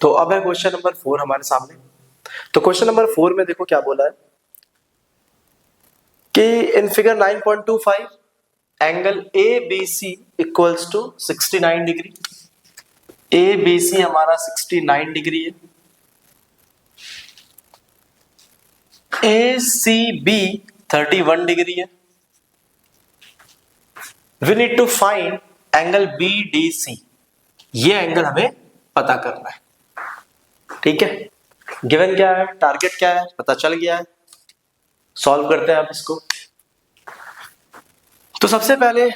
तो अब है क्वेश्चन नंबर 4 हमारे सामने। तो क्वेश्चन नंबर 4 में देखो क्या बोला है कि in figure 9.25 angle A B C equals to 69 degree. A B C हमारा 69 डिग्री है। ए सी बी 31 डिग्री है। We need to find angle B D C. ये एंगल हमें पता करना है। ठीक है, गिवन क्या है, टारगेट क्या है, पता चल गया है। सॉल्व करते हैं आप इसको। तो सबसे पहले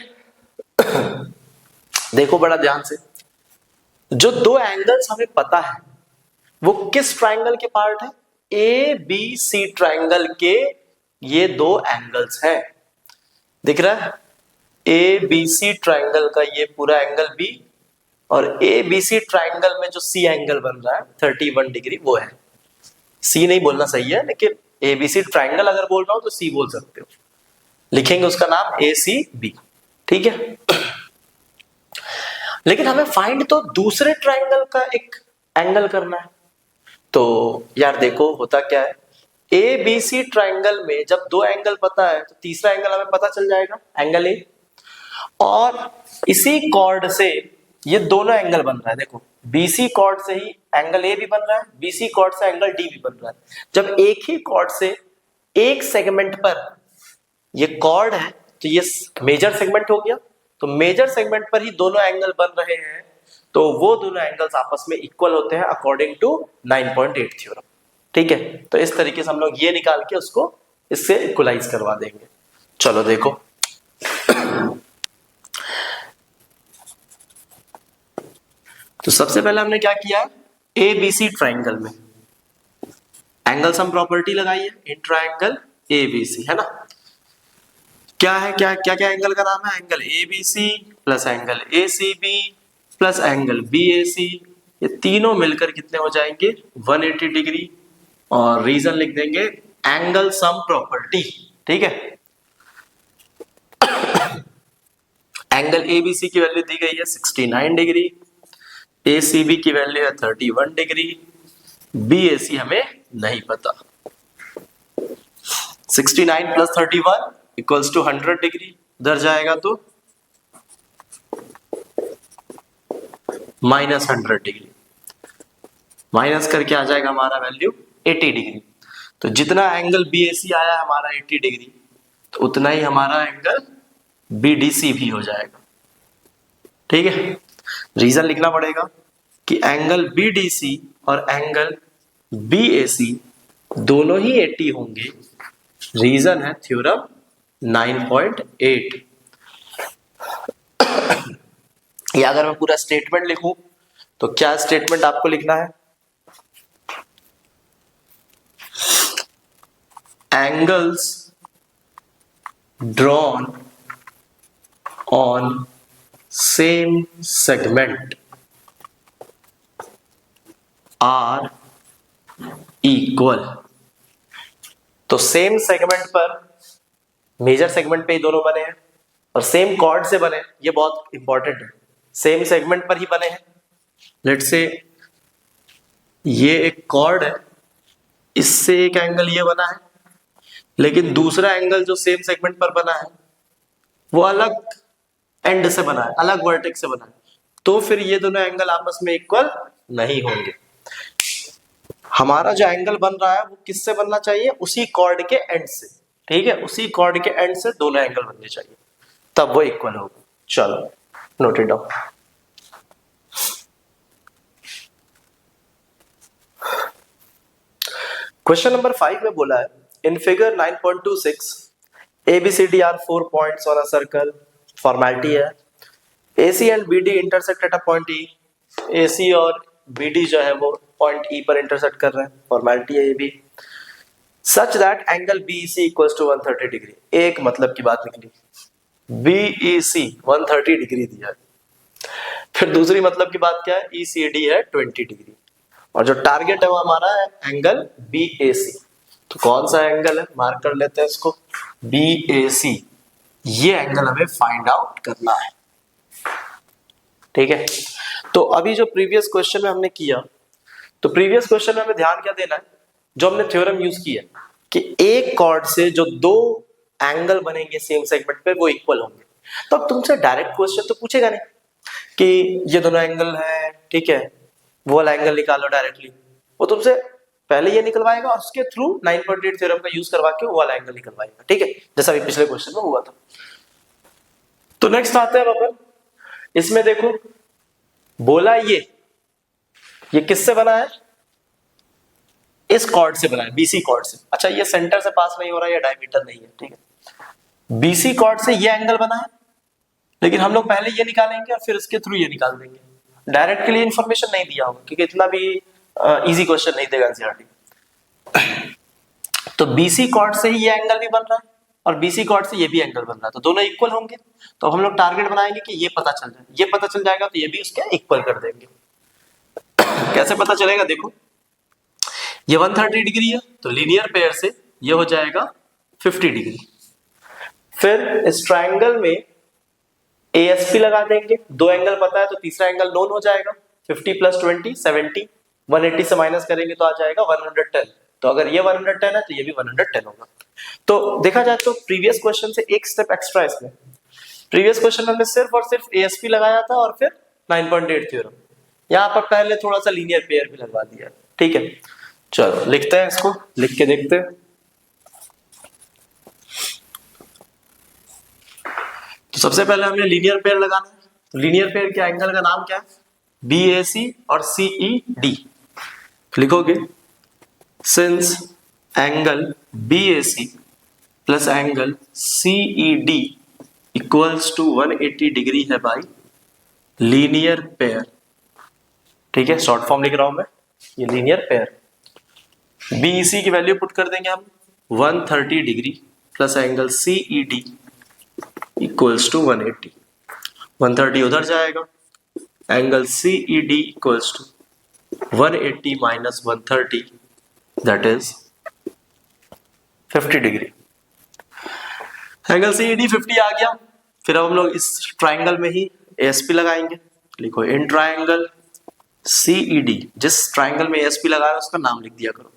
देखो बड़ा ध्यान से, जो दो एंगल्स हमें पता है वो किस ट्राइंगल के पार्ट है, ए बी सी ट्राइंगल के ये दो एंगल्स हैं। दिख रहा है, ए बी सी ट्राइंगल का ये पूरा एंगल बी और ए बी सी ट्राइंगल में जो सी एंगल बन रहा है 31 डिग्री वो है। सी नहीं बोलना सही है, लेकिन ए बी सी ट्राइंगल अगर बोल रहा हूं तो सी बोल सकते हो। लिखेंगे उसका नाम ए सी बी। ठीक है, लेकिन हमें फाइंड तो दूसरे ट्राइंगल का एक एंगल करना है। तो यार देखो होता क्या है, ए बी सी ट्राइंगल में जब दो एंगल पता है तो तीसरा एंगल हमें पता चल जाएगा, एंगल ए। और इसी कॉर्ड से ये दोनों एंगल बन रहा है। देखो बीसी कॉर्ड से ही एंगल ए भी बन रहा है, बीसी कॉर्ड से एंगल डी भी बन रहा है। जब एक ही कॉर्ड से एक सेगमेंट पर ये कॉर्ड है तो ये मेजर सेगमेंट हो गया। तो मेजर सेगमेंट पर ही दोनों एंगल बन रहे हैं, तो वो दोनों एंगल्स आपस में इक्वल होते हैं अकॉर्डिंग टू 9.8 थ्योरम। ठीक है, तो इस तरीके से हम लोग ये निकाल के उसको इससे इक्वलाइज करवा देंगे। चलो देखो, तो सबसे पहले हमने क्या किया, ए बी सी ट्राइंगल में एंगल सम प्रॉपर्टी लगाई है इन ट्राइंगल ए बी सी, है ना। क्या है, क्या क्या क्या एंगल का नाम है, angle A B C plus angle A C B plus angle B A C. ये तीनों मिलकर कितने हो जाएंगे, 180 डिग्री। और रीजन लिख देंगे एंगल सम प्रॉपर्टी। ठीक है, एंगल ए बी सी की वैल्यू दी गई है 69 डिग्री, ए सी बी की वैल्यू है 31 डिग्री, बी ए सी हमें नहीं पता। 69 प्लस 31 इक्वल्स टू 100 डिग्री, उधर जाएगा तो माइनस 100 डिग्री, माइनस करके आ जाएगा हमारा वैल्यू 80 डिग्री। तो जितना एंगल बी ए सी आया हमारा 80 डिग्री, तो उतना ही हमारा एंगल बी डी सी भी हो जाएगा। ठीक है, रीजन लिखना पड़ेगा कि एंगल बी डी सी और एंगल बी ए सी दोनों ही 80 होंगे। रीजन है थ्योरम 9.8। या अगर मैं पूरा स्टेटमेंट लिखूं तो क्या स्टेटमेंट आपको लिखना है, angles drawn on same segment are equal. तो सेम सेगमेंट पर, मेजर सेगमेंट पे ही दोनों बने हैं और सेम कॉर्ड से बने, ये बहुत इंपॉर्टेंट है। सेम सेगमेंट पर ही बने हैं। लेट्स से ये एक कॉर्ड है, इससे एक एंगल ये बना है, लेकिन दूसरा एंगल जो सेम सेगमेंट पर बना है वो अलग एंड से बना है, अलग वर्टेक्स से बना है। तो फिर ये दोनों एंगल आपस में इक्वल नहीं होंगे। हमारा जो एंगल बन रहा है वो किससे बनना चाहिए, उसी कॉर्ड के एंड से। ठीक है, उसी कॉर्ड के एंड से दोनों एंगल बनने चाहिए, तब वो इक्वल होगा। चलो note it down. Question number 5 में बोला है in figure 9.26 ABCD are 4 points on a circle. Formality है AC and BD intersect at a point E। AC और BD जो है वो पॉइंट E पर इंटरसेक्ट कर रहे हैं, फॉर्मेलिटी है ये भी। Such that angle BEC equals to 130 degree. एक मतलब की बात निकली, BEC 130 डिग्री दिया है। फिर दूसरी मतलब की बात क्या है, ECD है 20 डिग्री। और जो टारगेट है वो हमारा है एंगल BAC। तो कौन सा एंगल है, मार्क कर लेते हैं इसको, BAC। ये एंगल हमें फाइंड आउट करना है। ठीक है, तो अभी जो प्रीवियस क्वेश्चन में हमने किया तो प्रीवियस क्वेश्चन में हमें ध्यान क्या देना है, जो हमने थ्योरम यूज किया कि एक कॉर्ड से जो दो एंगल बनेंगे सेम सेगमेंट पे वो इक्वल होंगे। तो अब तुमसे डायरेक्ट क्वेश्चन तो पूछेगा नहीं कि ये दोनों एंगल है, ठीक है, वो वाला एंगल निकालो डायरेक्टली। वो तुमसे पहले ये निकलवाएगा और उसके थ्रू 9.8 थ्योरम का यूज करवा के वो वाला एंगल निकलवाएगा, ठीक है, जैसा भी पिछले क्वेश्चन में हुआ था। तो नेक्स्ट आते हैं अपन, इसमें देखो बोला ये किससे बना है, इस कॉर्ड से बना है, बीसी कॉर्ड से। अच्छा ये सेंटर से पास नहीं हो रहा है, ये डायमीटर नहीं है, ठीक है। बीसी कॉर्ड से ये एंगल बना है, लेकिन हम लोग पहले ये निकालेंगे और फिर इसके थ्रू ये निकाल देंगे। डायरेक्ट के लिए इंफॉर्मेशन नहीं दिया होगा क्योंकि इतना भी इजी क्वेश्चन नहीं देगा एनसीईआरटी। तो बीसी कॉर्ड से ही ये एंगल भी बन रहा है और बीसी कॉर्ड से ये भी एंगल बन रहा है, तो दोनों इक्वल होंगे। तो हम लोग टारगेट बनाएंगे कि ये पता चल जाए, ये पता चल जाएगा तो ये भी उसके इक्वल कर देंगे। कैसे पता चलेगा, देखो ये 130 डिग्री है तो लीनियर पेयर से ये हो जाएगा 50 डिग्री। फिर इस ट्राइंगल में एएसपी लगा देंगे, दो एंगल पता है तो तीसरा एंगल नोन हो जाएगा। 50 + 20 70, 180 से माइनस करेंगे तो आ जाएगा 110। तो अगर ये 110 है तो ये भी 110 होगा। तो देखा जाए तो प्रीवियस क्वेश्चन से एक स्टेप एक्स्ट्रा इसमें। प्रीवियस क्वेश्चन में हमने सिर्फ और सिर्फ एएसपी लगाया था और फिर 9.8 थ्योरम। यहाँ पर पहले थोड़ा सा लीनियर पेयर भी लगवा दिया, ठीक है। चलो लिखते हैं, इसको लिख के देखते हैं। तो सबसे पहले हमें लीनियर पेयर लगाना है। तो लीनियर पेयर के एंगल का नाम क्या है, BAC और CED। लिखोगे since angle BAC plus angle CED equals to 180 degree है बाई लीनियर पेयर, ठीक है। शॉर्ट फॉर्म लिख रहा हूं मैं, ये लीनियर पेयर। BEC की वैल्यू पुट कर देंगे हम 130 degree plus angle CED equals to 180। 130 उधर जाएगा, angle CED equals to 180 minus 130 that is 50 degree. Angle CED 50 आ गया। फिर हम लोग इस ट्राइंगल में ही ASP लगाएंगे। लिखो इन ट्राइंगल CED, जिस ट्राइंगल में ASP लगा रहा है उसका नाम लिख दिया करो।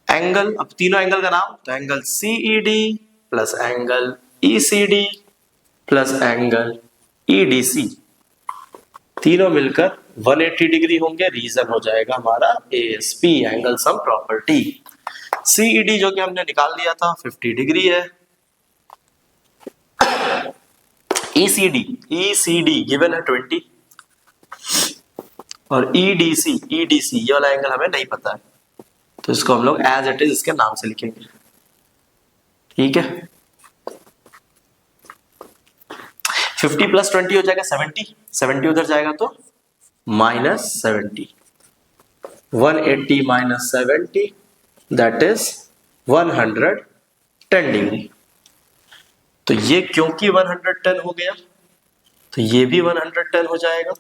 एंगल, अब तीनों एंगल का नाम, तो angle CED plus angle ECD plus angle EDC, तीनों मिलकर 180 डिग्री होंगे। रीजन हो जाएगा हमारा ASP, angle sum property. CED जो कि हमने निकाल लिया था 50 डिग्री है। ECD गिवन है 20 और EDC ये वाला एंगल हमें नहीं पता है, तो इसको हम लोग एज इट इज इसके नाम से लिखेंगे, ठीक है। 50 + 20 हो जाएगा 70 उधर जाएगा तो -70, 180 माइनस 70 दैट इज 110 डिग्री। तो ये क्योंकि 110 हो गया तो ये भी 110 हो जाएगा।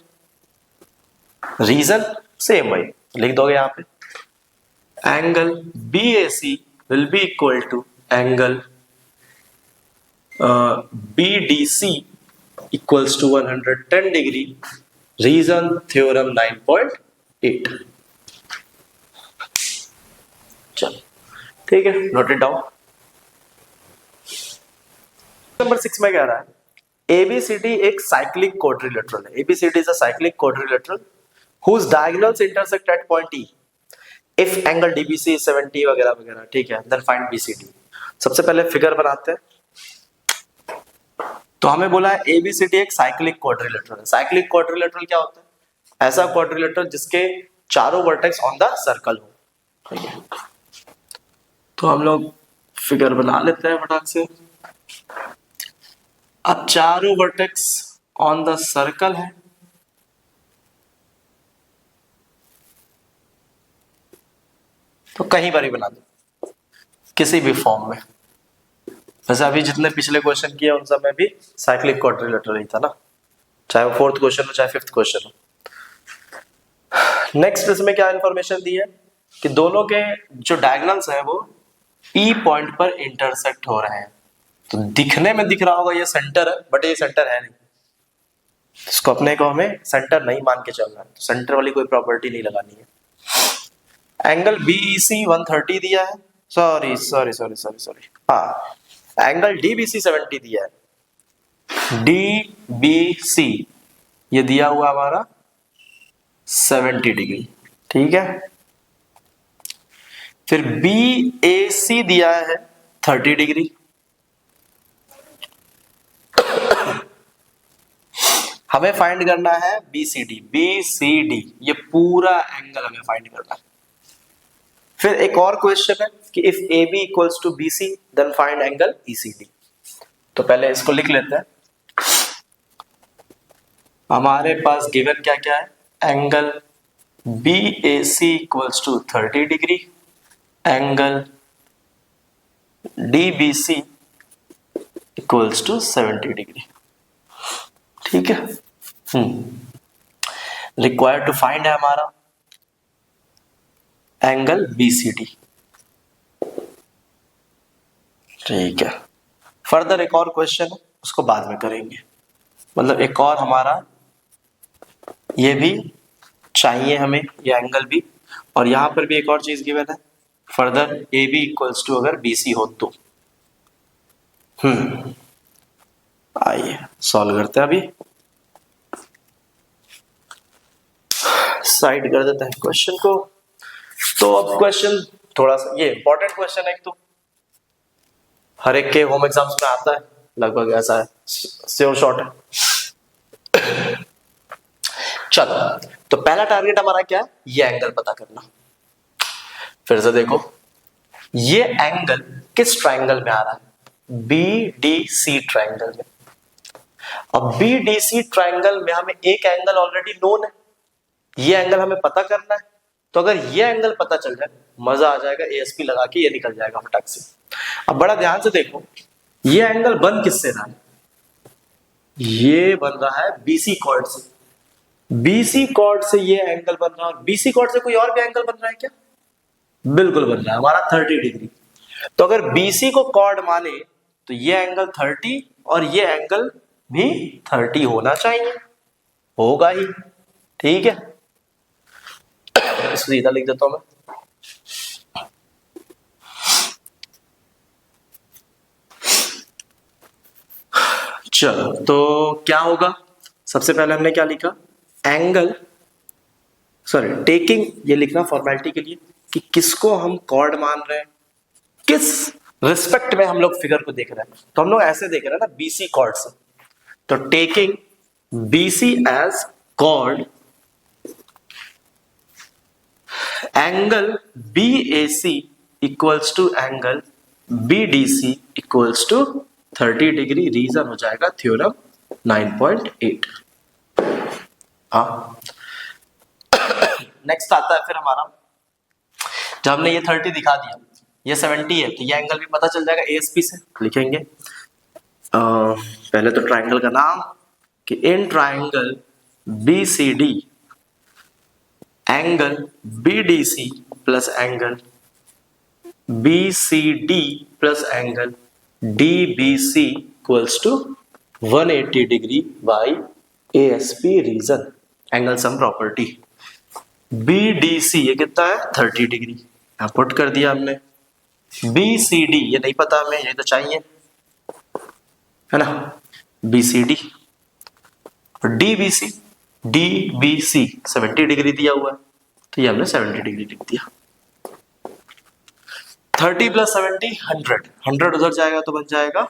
रीजन सेम वही लिख दोगे यहाँ पे, angle BAC will be equal to angle BDC equals to 110 degree. Reason theorem 9.8। चलो ठीक है, नोट इट डाउन। नंबर 6 में कह रहा है ABCD एक साइक्लिक क्वाड्रिलेटरल है। ABCD is a cyclic quadrilateral whose diagonals intersect at point E if angle DBC is 70 वगैरह वगैरह, ठीक है। then find BCD। सबसे पहले फिगर बनाते हैं। तो हमें बोला है ABCD एक साइक्लिक क्वाड्रिलेटरल है। साइक्लिक क्वाड्रिलेटरल क्या होता है, ऐसा क्वाड्रिलेटरल जिसके चारों वर्टेक्स ऑन द सर्कल हो, ठीक है। तो हम लोग फिगर बना लेते हैं फटाक से। अब चारों वर्टेक्स ऑन द सर्कल है, तो कहीं पर ही बना दो, किसी भी फॉर्म में। वैसे अभी जितने पिछले क्वेश्चन किए उन सब में भी साइक्लिक क्वाड्रिलेटरल ही था ना, चाहे वो 4th क्वेश्चन हो चाहे 5th क्वेश्चन हो। नेक्स्ट इसमें क्या इंफॉर्मेशन दी है कि दोनों के जो डायगोनल्स है वो P पॉइंट पर इंटरसेक्ट हो रहे हैं। तो दिखने में दिख रहा होगा ये सेंटर है, बट ये सेंटर है नहीं, इसको अपने को हमें सेंटर नहीं मान के चलना है, तो सेंटर वाली कोई प्रॉपर्टी नहीं लगानी है। एंगल बीईसी 130 दिया है, sorry sorry sorry sorry sorry, हाँ एंगल डीबीसी 70 दिया है, डीबीसी ये दिया हुआ हमारा 70 डिग्री, ठीक है। फिर बीएसी दिया है 30 डिग्री, हमें फाइंड करना है बीसीडी, बीसीडी ये पूरा एंगल हमें फाइंड करना है। फिर एक और क्वेश्चन है कि if A B equals to B C then find angle ECD. तो पहले इसको लिख लेते हैं। हमारे पास गिवन क्या क्या है, angle B A C equals to 30 degree, angle D B C equals to 70 degree, ठीक है। रिक्वायर्ड टू फाइंड है हमारा एंगल बीसीडी, ठीक है। फर्दर एक और क्वेश्चन है, उसको बाद में करेंगे, मतलब एक और हमारा ये भी चाहिए हमें, ये एंगल भी, और यहां पर भी एक और चीज गिवन है, further A B equals to अगर बी सी हो तो। आइए सॉल्व करते हैं, अभी साइड कर देते हैं क्वेश्चन को। तो अब क्वेश्चन थोड़ा सा ये इंपॉर्टेंट क्वेश्चन है, एक तो हर एक के होम एग्जाम्स में आता है, लगभग ऐसा है, श्योर शॉट है। चलो तो पहला टारगेट हमारा क्या है, ये एंगल पता करना। फिर से देखो ये एंगल किस ट्राइंगल में आ रहा है, BDC ट्राइंगल में। अब BDC ट्राइंगल में हमें एक एंगल ऑलरेडी नोन है, ये एंगल हमें पता करना है। तो अगर ये एंगल पता चल जाए मजा आ जाएगा, ASP लगा के ये निकल जाएगा फटाक से। अब बड़ा ध्यान से देखो ये एंगल बन किससे रहा है, ये बन रहा है BC कॉर्ड से। BC कॉर्ड से ये एंगल बन रहा है, और BC कॉर्ड से कोई और भी एंगल बन रहा है क्या, बिल्कुल बन रहा है हमारा 30 डिग्री। तो अगर BC को कॉर्ड माने तो ये एंगल 30 और ये एंगल भी 30 होना चाहिए, होगा ही, ठीक है। सीधा लिख देता हूं मैं। चलो तो क्या होगा, सबसे पहले हमने क्या लिखा, एंगल सॉरी टेकिंग, ये लिखना फॉर्मेलिटी के लिए कि किसको हम कॉर्ड मान रहे हैं, किस रिस्पेक्ट में हम लोग फिगर को देख रहे हैं। तो हम लोग ऐसे देख रहे हैं ना BC कॉर्ड से, तो taking BC as chord, angle BAC equals to angle BDC equals to 30 degree. Reason हो जाएगा थ्योरम 9.8। हाँ नेक्स्ट आता है फिर हमारा, जब हमने ये 30 दिखा दिया, ये 70 है, तो ये एंगल भी पता चल जाएगा ASP से। लिखेंगे पहले तो ट्राइंगल का नाम कि in triangle BCD angle BDC plus angle BCD plus angle DBC equals to 180 degree by ASP reason, angle sum property. BDC ये कितना है 30 डिग्री, यहां पुट कर दिया हमने। BCD ये नहीं पता हमें, ये तो चाहिए है ना, BCD और DBC 70 डिग्री दिया हुआ है, तो ये हमने 70 डिग्री लिख दिया। 30 प्लस 70 100 उधर जाएगा तो बन जाएगा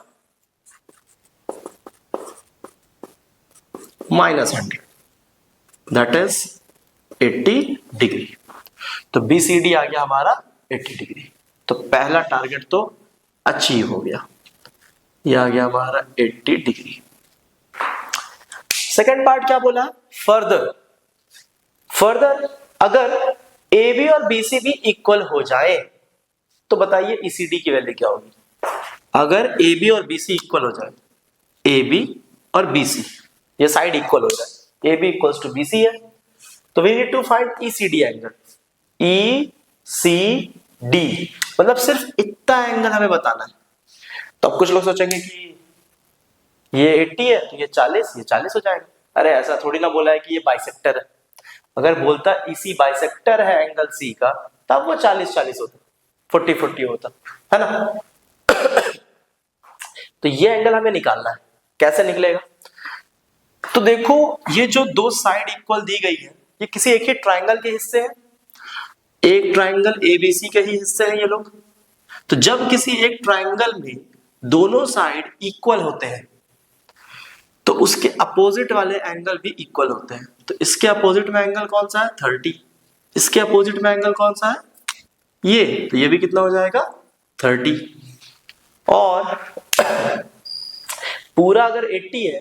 -100, दैट इज 80 डिग्री। तो BCD आ गया हमारा 80 डिग्री। तो पहला टारगेट तो अचीव हो गया, ये आ गया हमारा 80 डिग्री। सेकेंड पार्ट क्या बोला, फर्दर अगर AB और BC भी इक्वल हो जाए तो बताइए ECD की वैल्यू क्या होगी। अगर AB और BC इक्वल हो जाए, AB और BC ये साइड इक्वल हो जाए, AB इक्वल्स टू BC है, तो we need to find ECD angle, ECD मतलब सिर्फ इतना एंगल हमें बताना है। तो अब कुछ लोग सोचेंगे कि ये 80 है तो ये 40 हो जाएगा, अरे ऐसा थोड़ी ना बोला है कि ये बाइसेक्टर है। अगर बोलता इसी बाइसेक्टर है एंगल सी का, तब वो 40-40 होता, 40-40 होता, है ना। तो ये एंगल हमें निकालना है, कैसे निकलेगा? तो देखो, ये जो दो साइड इक्वल दी गई है, ये किसी एक ही ट्राइंगल के हिस्से हैं, एक ट्राइंगल एबीसी के ही हिस्से हैं ये लोग। तो जब किसी एक ट्राइंगल में दोनों साइड इक्वल होते हैं, तो उसके अपोजिट वाले एंगल भी इक्वल होते हैं। तो इसके अपोजिट में एंगल कौन सा है? 30। इसके अपोजिट में एंगल कौन सा है? ये। तो ये भी कितना हो जाएगा? 30। और पूरा अगर 80 है,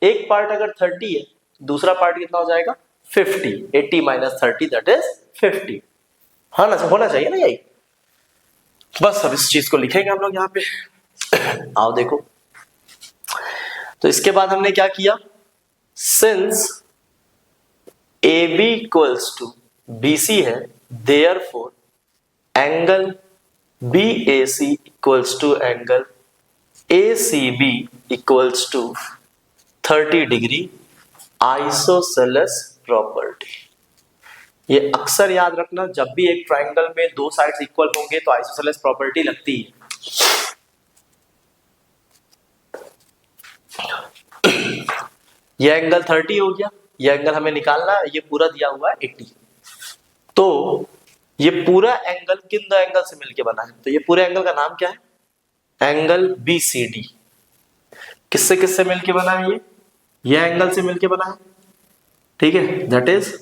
एक पार्ट अगर 30 है, दूसरा पार्ट कितना हो जाएगा? 50। 80 - 30 दैट इज 50। हाँ ना, होना चाहिए ना यही। बस अब इस चीज को लिखेंगे हम लोग यहाँ पे। आओ देखो, तो इसके बाद हमने क्या किया? Since AB equals to BC है, therefore angle BAC equals to angle ACB equals to 30 degree, isosceles property. ये अक्सर याद रखना, जब भी एक ट्राइंगल में दो साइड्स इक्वल होंगे तो आइसोसेलेस प्रॉपर्टी लगती है। ये एंगल 30 हो गया, ये एंगल हमें निकालना है, ये पूरा दिया हुआ है 80। तो ये पूरा एंगल किन दो एंगल से मिलके बना है? तो ये पूरे एंगल का नाम क्या है? Angle BCD। किससे किससे मिलके बना है? ये एंगल से मिलके बना है, ठीक है, दैट इज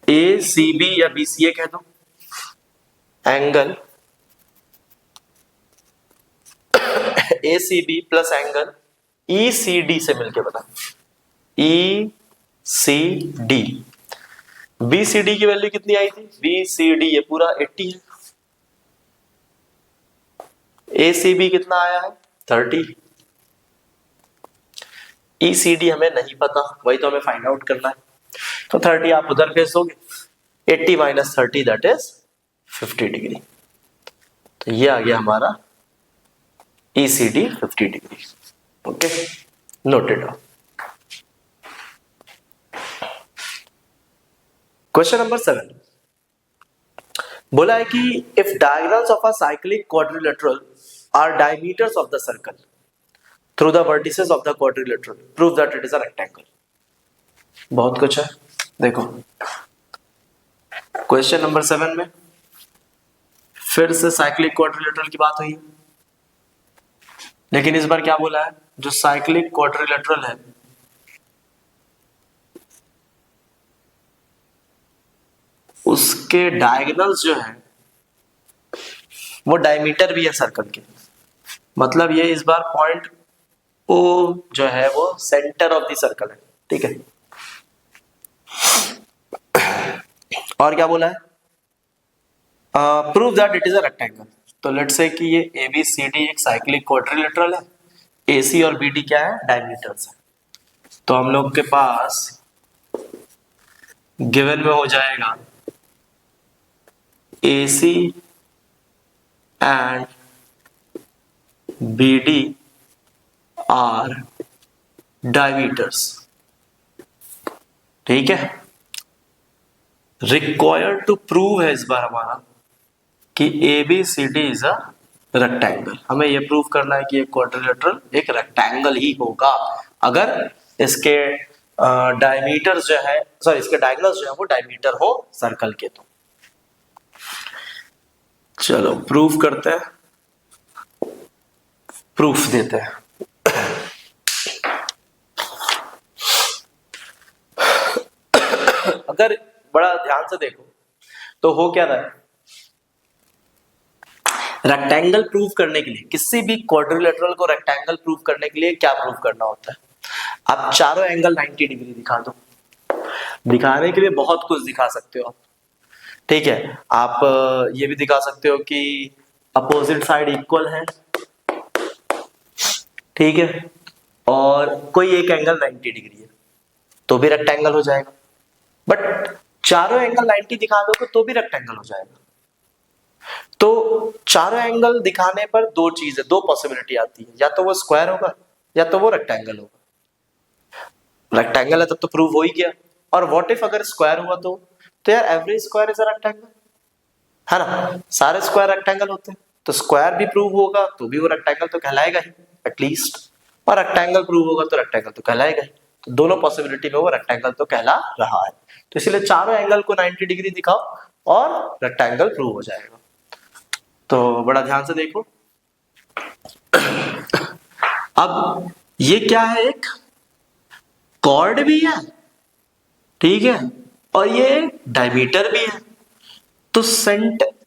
ACB या BCA कह दो। Angle ACB plus angle ECD से मिलके बना, ECD। BCD की वैल्यू कितनी आई थी? BCD ये पूरा 80 है। ACB कितना आया है? 30। ECD हमें नहीं पता, वही तो हमें फाइंड आउट करना है। तो 30 आप उधर भेजोगे, 80 - 30 दैट इज 50 डिग्री। तो ये आ गया हमारा ECD 50 degree. Okay, noted down. Question number 7 बोला है कि if diagonals of a cyclic quadrilateral are diameters of the circle through the vertices of the quadrilateral, prove that it is a rectangle. बहुत कुछ है, देखो क्वेश्चन नंबर 7 में फिर से साइक्लिक क्वाड्रिलेटरल की बात हुई है, लेकिन इस बार क्या बोला है? जो साइक्लिक क्वाड्रिलेटरल है उसके डायगोनल्स जो है वो डायमीटर भी है सर्कल के। मतलब ये इस बार पॉइंट O जो है वो सेंटर ऑफ द सर्कल है, ठीक है। और क्या बोला है? Prove that it is a rectangle. तो लेट्स से कि ये ABCD एक साइक्लिक क्वाड्रिलेटरल है, AC और BD क्या है? डायमीटर्स है। तो हम लोग के पास गिवन में हो जाएगा AC and BD are diameters, ठीक है। रिक्वायर्ड टू प्रूव है इस बार हमारा कि ABCD इज अ रेक्टेंगल। हमें यह प्रूव करना है कि एक क्वाड्रिलेटरल एक रेक्टेंगल ही होगा अगर इसके डायमीटर्स जो है, सॉरी इसके डायगोनल्स जो है वो डायमीटर हो सर्कल के। तो चलो प्रूफ करते हैं, प्रूफ देते हैं। अगर बड़ा ध्यान से देखो तो हो क्या रहा है? रेक्टेंगल प्रूफ करने के लिए, किसी भी क्वाड्रिलेटरल को रेक्टेंगल प्रूफ करने के लिए क्या प्रूफ करना होता है? आप चारों एंगल 90 डिग्री दिखा दो। दिखाने के लिए बहुत कुछ दिखा सकते हो आप, ठीक है। आप ये भी दिखा सकते हो कि अपोजिट साइड इक्वल है, ठीक है, और कोई एक एंगल 90 डिग्री है तो भी रेक्टेंगल हो जाएगा। बट चारों एंगल 90 दिखा दोगे तो भी रेक्टेंगल हो जाएगा। तो चारों एंगल दिखाने पर दो चीजें, दो पॉसिबिलिटी आती है, या तो वो स्क्वायर होगा या तो वो रेक्टेंगल होगा। रेक्टेंगल है तब तो प्रूव हो ही गया। और व्हाट इफ अगर स्क्वायर हुआ तो यार every square is a rectangle, है ना, सारे स्क्वायर रेक्टेंगल होते हैं, तो स्क्वायर भी प्रूव होगा तो भी वो रेक्टेंगल तो कहलाएगा ही एटलीस्ट, और रेक्टेंगल प्रूव होगा तो रेक्टेंगल तो कहलाएगा ही। तो दोनों पॉसिबिलिटी में वो रेक्टेंगल तो कहला रहा है, तो इसलिए चारों एंगल को 90 डिग्री दिखाओ और रेक्टेंगल प्रूव हो जाएगा। तो बड़ा ध्यान से देखो। अब ये क्या है, एक कॉर्ड भी है, ठीक है, और ये डायमीटर भी है। तो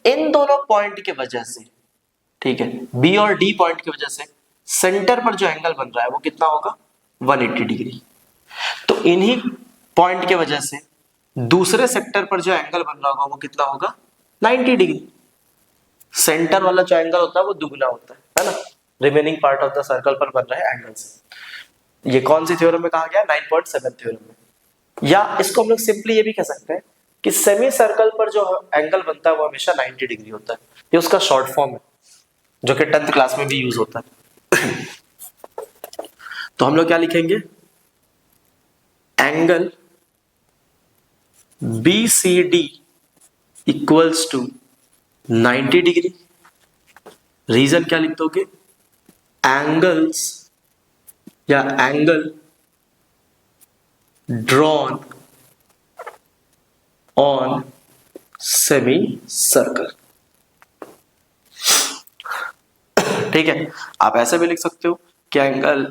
इन दोनों पॉइंट के वजह से, ठीक है, बी और डी पॉइंट की वजह से सेंटर पर जो एंगल बन रहा है वो कितना होगा, 180 डिग्री। तो इन्हीं पॉइंट के वजह से दूसरे सेक्टर पर जो एंगल बन रहा होगा वो कितना होगा, 90 डिग्री। सेंटर वाला जो एंगल होता है वो दुगना होता है ना, remaining part of the circle पर बन रहे एंगल से। ये कौन सी थ्योरम में कहा गया, 9.7 थ्योरम में। या इसको हम लोग सिंपली ये भी कह सकते हैं कि सेमी सर्कल पर जो एंगल बनता है वो हमेशा 90 डिग्री होता है। ये उसका शॉर्ट फॉर्म है जो कि 10th क्लास में भी यूज होता है। तो हम लोग क्या लिखेंगे, angle BCD equals to 90 degree. Reason क्या लिख दोगे, एंगल्स या angle drawn on semi circle. ठीक है, आप ऐसे भी लिख सकते हो कि एंगल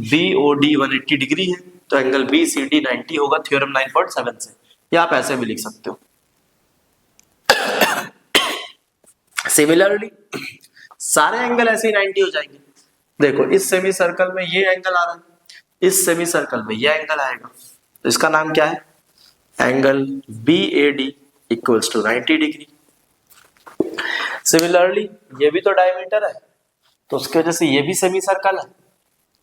BOD 180 डिग्री है तो एंगल BCD 90 होगा थ्योरम 9.7 से, या आप ऐसे भी लिख सकते हो। सिमिलरली सारे एंगल ऐसे ही 90 हो जाएंगे। देखो इस सेमी सर्कल में ये एंगल आ रहा है, इस सेमी सर्कल में ये एंगल आएगा, तो इसका नाम क्या है, angle BAD equals to 90 degree. Similarly ये भी तो डायमीटर है, तो उसकी वजह से ये भी सेमी सर्कल है,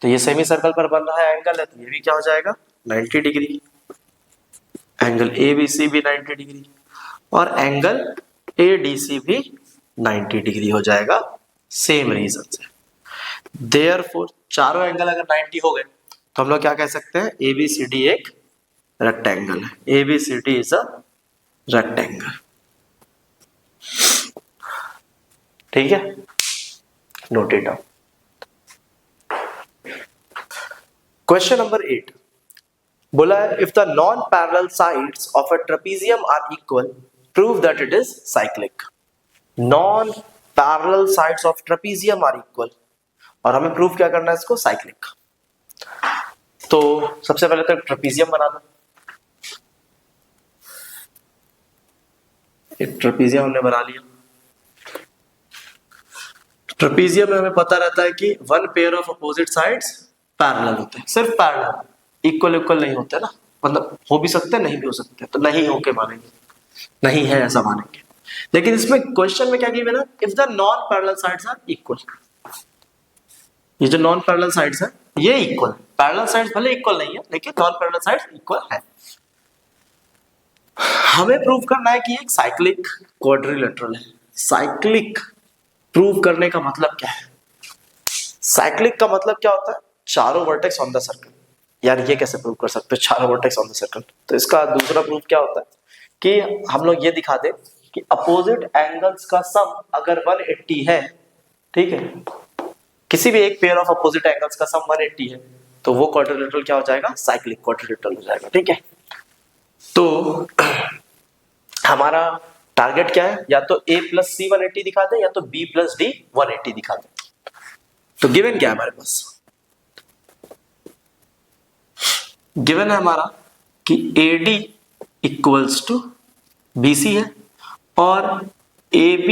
तो ये सेमी सर्कल पर बन रहा है एंगल है, तो ये भी क्या हो जाएगा, 90 डिग्री। एंगल ABC भी 90 डिग्री और एंगल ADC भी 90 डिग्री हो जाएगा, सेम रीजन से। देयरफॉर चारों एंगल अगर 90 हो गए तो हम लोग क्या कह सकते हैं, ABCD एक रेक्टेंगल है। ABCD is a rectangle. ठीक है, note it down. Question number 8 बोला है, if the non parallel sides of a trapezium are equal prove that it is cyclic. Non parallel sides of trapezium are equal, और हमें prove क्या करना है इसको, साइक्लिक। तो सबसे पहले तो ट्रेपेजियम बना दो। एक ट्रेपेजियम हमने बना लिया। ट्रेपेजियम में हमें पता रहता है कि one pair of opposite sides parallel होते हैं, सिर्फ पैरेलल, इक्वल इक्वल नहीं होते ना, मतलब हो भी सकते हैं नहीं भी हो सकते, तो नहीं होके मानेंगे, नहीं है ऐसा मानेंगे। लेकिन इसमें क्वेश्चन में क्या गिवन है ना, if the non parallel sides are equal. ये जो नॉन पैरेलल साइड्स है ये इक्वल, पैरेलल साइड्स भले इक्वल नहीं है लेकिन नॉन पैरेलल साइड्स इक्वल है। हमें प्रूव करना है कि एक साइक्लिक क्वाड्रिलेटरल है। साइक्लिक प्रूव करने का मतलब क्या है, साइक्लिक का मतलब क्या होता है, चारों वर्टेक्स ऑन द सर्कल। यार ये कैसे प्रूव कर सकते हो, चारों वर्टेक्स ऑन द सर्कल। तो इसका दूसरा प्रूफ क्या होता है कि हम लोग ये दिखा दे कि अपोजिट एंगल्स का सम अगर 180 है, ठीक है, किसी भी एक पेयर ऑफ अपोजिट एंगल्स का सम 180 है, तो वो क्वाड्रिलेटरल क्या हो जाएगा, साइक्लिक क्वाड्रिलेटरल हो जाएगा। ठीक है, तो हमारा टारगेट क्या है, या तो A + C 180 दिखा दे या तो B + D 180 दिखा दे। तो गिवन क्या है हमारे पास, गिवन है हमारा कि AD इक्वल्स टू BC है और AB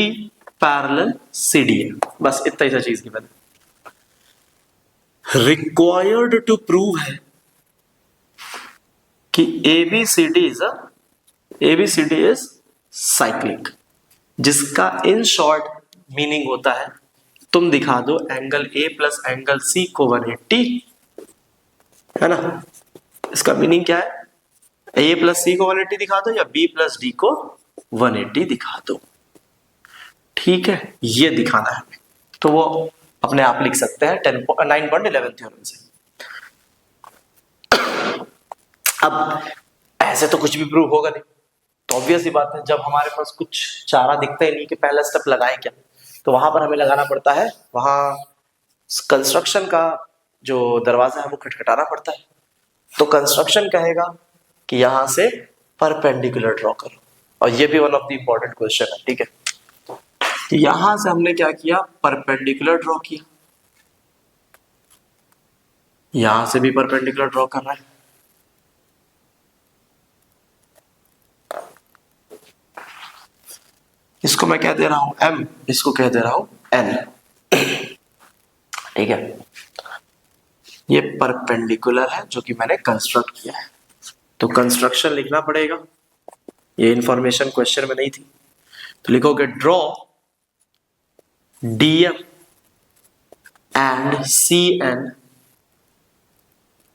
पैरेलल CD है, बस इतना ही सा चीज गिवन है। रिक्वायर्ड टू प्रूव है कि ABCD इज साइक्लिक, जिसका इन शॉर्ट मीनिंग होता है तुम दिखा दो एंगल A + एंगल C को 180, है ना। इसका मीनिंग क्या है, A + C को 180 दिखा दो या B + D को 180 दिखा दो। ठीक है, ये दिखाना है, तो वो अपने आप लिख सकते हैं 9.11 थ्योरम से। अब ऐसे तो कुछ भी प्रूव होगा नहीं, तो ऑब्वियस ही बात है, जब हमारे पास कुछ चारा दिखता ही नहीं कि पहला स्टेप लगाए क्या, तो वहां पर हमें लगाना पड़ता है, वहां कंस्ट्रक्शन का जो दरवाजा है वो खटखटाना पड़ता है। तो कंस्ट्रक्शन कहेगा कि यहां से परपेंडिकुलर ड्रॉ करो, और ये भी one of the important question है, ठीक है। तो यहां से हमने क्या किया, परपेंडिकुलर ड्रॉ किया, यहां से भी परपेंडिकुलर ड्रॉ कर रहा है, इसको मैं कह दे रहा हूं m, इसको कह दे रहा हूं n, ठीक है। ये परपेंडिकुलर है जो कि मैंने कंस्ट्रक्ट किया है, तो कंस्ट्रक्शन लिखना पड़ेगा, ये इंफॉर्मेशन क्वेश्चन में नहीं थी। तो लिखोगे draw DM and CN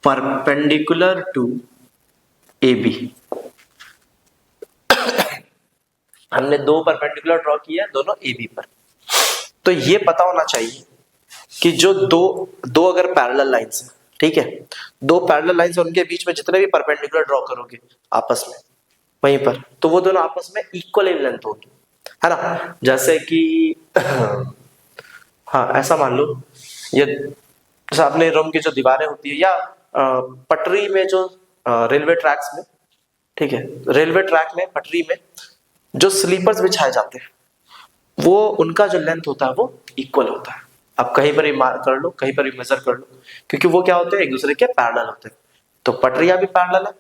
perpendicular to AB। हमने दो परपेंडिकुलर ड्रॉ किया है, दोनों AB पर। तो ये पता होना चाहिए कि जो दो अगर पैरेलल लाइंस हैं, ठीक है, दो पैरेलल लाइंस, उनके बीच में जितने भी परपेंडिकुलर ड्रॉ करोगे आपस में वहीं पर, तो वो दोनों आपस में इक्वल इन लेंथ होगी, है ना। जैसे कि हाँ, ऐसा मान लो, ये जैसे अपने रूम की जो दीवारें होती है, या पटरी में जो रेलवे ट्रैक्स में, ठीक है, रेलवे ट्रैक में पटरी में जो स्लीपर्स बिछाए जाते हैं, वो उनका जो लेंथ होता है वो इक्वल होता है। आप कहीं पर भी मार्क कर लो, कहीं पर भी मेजर कर लो, क्योंकि वो क्या होते हैं, एक दूसरे के पैरेलल होते हैं। तो पटरियां भी पैरेलल है,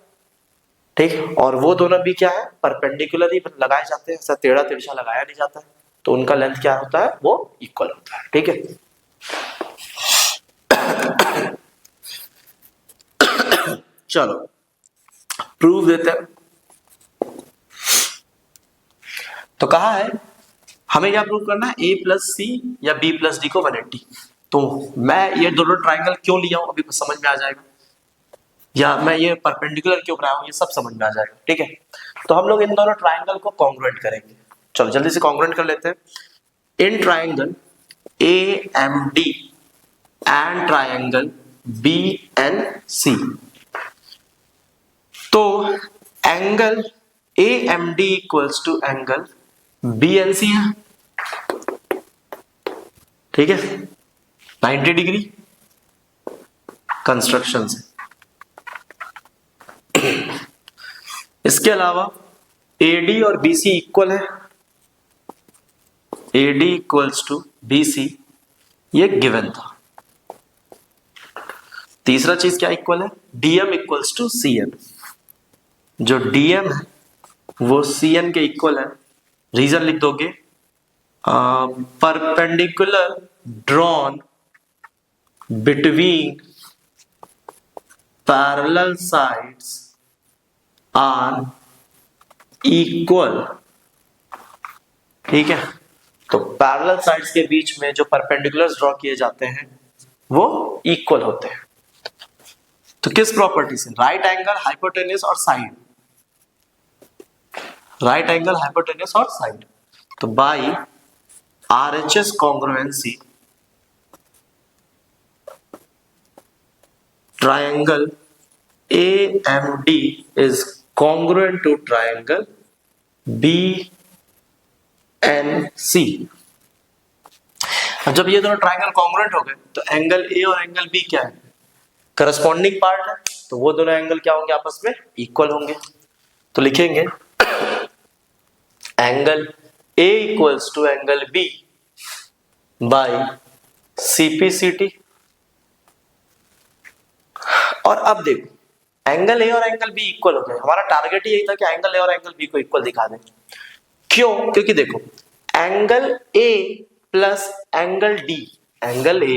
ठीक, और वो दोनों भी क्या है, परपेंडिकुलर ही लगाए जाते हैं, ऐसा टेढ़ा तिरछा लगाया नहीं जाता है, तो उनका लेंथ क्या होता है, वो इक्वल होता है, ठीक है। चलो प्रूफ देते हैं। तो कहा है हमें क्या प्रूव करना है, a प्लस सी या b प्लस डी को 180। तो मैं ये दोनों ट्राइंगल क्यों लिया हूं अभी समझ में आ जाएगा, या मैं ये परपेंडिकुलर क्यों बनाया हूं ये सब समझ में आ जाएगा, ठीक है। तो हम लोग इन दोनों ट्राइंगल को कॉन्ग्रुएंट करेंगे। चलो जल्दी से कॉन्ग्रुएंट कर लेते हैं। In triangle AMD and triangle BNC, तो angle AMD equals to angle BNC है, ठीक है, 90 डिग्री कंस्ट्रक्शन से। इसके अलावा AD और BC इक्वल है, AD इक्वल्स टू BC, ये गिवन था। तीसरा चीज क्या इक्वल है, DM इक्वल्स टू CN, जो DM है वो CN के इक्वल है। रीजन लिख दोगे, perpendicular drawn between parallel sides are equal, ठीक है। तो पैरेलल साइड्स के बीच में जो परपेंडिकुलर्स ड्रॉ किए जाते हैं वो इक्वल होते हैं। तो किस प्रॉपर्टी से, राइट एंगल, हाइपोटेन्यूस और साइड, राइट एंगल, हाइपोटेन्यूस और साइड। तो by RHS congruency triangle AMD is congruent to triangle BNC। अब जब ये दोनों ट्राइंगल कॉन्ग्रुएंट हो गए तो एंगल A और एंगल B क्या है, करस्पॉन्डिंग पार्ट है, तो वो दोनों एंगल क्या होंगे, आपस में इक्वल होंगे। तो लिखेंगे angle A equals to angle B by CPCT। और अब देखो एंगल A और एंगल B इक्वल हो गए, हमारा टारगेट यही था कि एंगल A और एंगल B को इक्वल दिखा दें। क्यों, क्योंकि देखो angle A plus angle D, angle A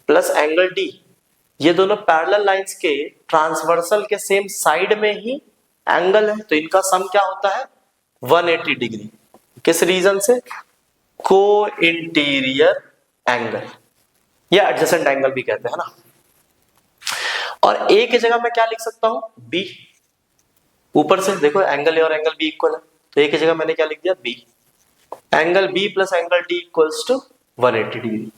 plus angle D, ये दोनों पैरेलल लाइंस के ट्रांसवर्सल के सेम साइड में ही एंगल है, तो इनका सम क्या होता है 180 डिग्री। किस रीजन से, को इंटीरियर एंगल या एडजेसेंट एंगल भी कहते हैं ना। और A की जगह मैं क्या लिख सकता हूं, B, ऊपर से देखो एंगल A और एंगल B इक्वल है, तो A की जगह मैंने क्या लिख दिया, B, angle B plus angle D equals to 180 degree.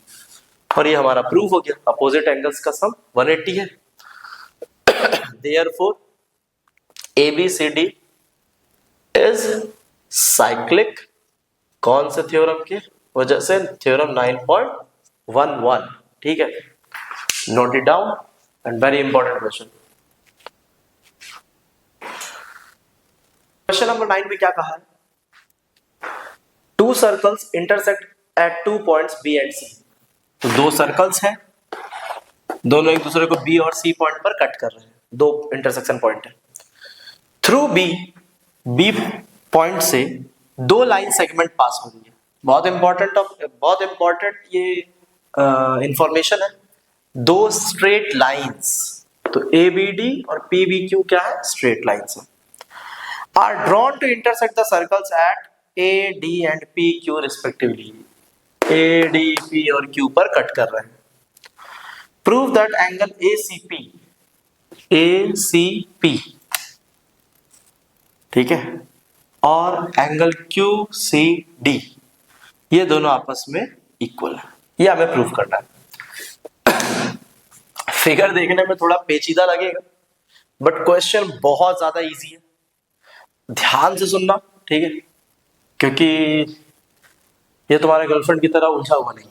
और ये हमारा प्रूफ हो गया, अपोजिट एंगल्स का सम 180 है। देयरफॉर ABCD इज साइक्लिक, कौन से थ्योरम की वजह से? थ्योरम 9.11। ठीक है, note it down and very important question. Question number 9 में क्या कहा है? To circles intersect at 2 points B and C। तो दो सर्कल्स हैं, दोनों एक दूसरे को B और C पॉइंट पर कट कर रहे हैं, दो इंटरसेक्शन पॉइंट है। थ्रू B पॉइंट से दो लाइन सेगमेंट पास हो रही है। बहुत इंपॉर्टेंट ये इंफॉर्मेशन है। दो स्ट्रेट लाइंस, तो ABD और PBQ क्या है? स्ट्रेट लाइंस है। Are drawn to intersect the circles at AD and PQ respectively. AD, P और Q पर कट कर रहे हैं। प्रूव दैट एंगल ACP, ठीक है, और एंगल QCD ये दोनों आपस में इक्वल है। ये हमें प्रूव करना है। फिगर देखने में थोड़ा पेचीदा लगेगा, बट क्वेश्चन बहुत ज्यादा इजी है। ध्यान से सुनना, ठीक है, क्योंकि ये तुम्हारे गर्लफ्रेंड की तरह उलझा हुआ नहीं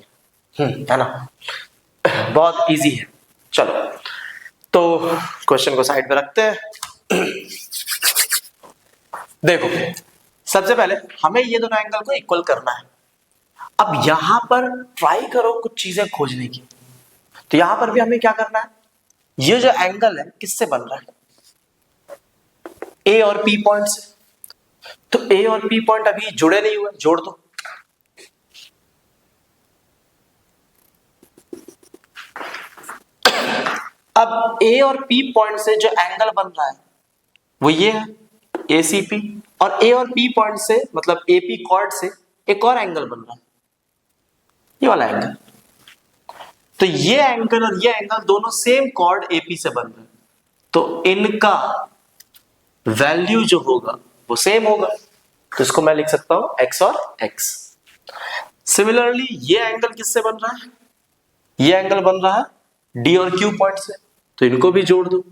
है ना। बहुत इजी है। चलो, तो क्वेश्चन को साइड पे रखते हैं। देखो, सबसे पहले हमें ये दोनों एंगल को इक्वल करना है। अब यहां पर ट्राई करो कुछ चीजें खोजने की। तो यहां पर भी हमें क्या करना है? ये जो एंगल है किससे बन रहा है? A और P पॉइंट से। तो A और P पॉइंट अभी जुड़े नहीं हुए, जोड़ दो। अब A और P पॉइंट से जो एंगल बन रहा है वो ये है ACP, और A और P पॉइंट से मतलब AP कॉर्ड से एक और एंगल बन रहा है, ये वाला एंगल। तो ये एंगल और ये एंगल दोनों सेम कॉर्ड AP से बन रहे हैं, तो इनका वैल्यू जो होगा वो सेम होगा। तो इसको मैं लिख सकता हूं x और x। सिमिलरली ये एंगल किससे बन रहा है? ये एंगल बन रहा है D और Q पॉइंट से, तो इनको भी जोड़ दो।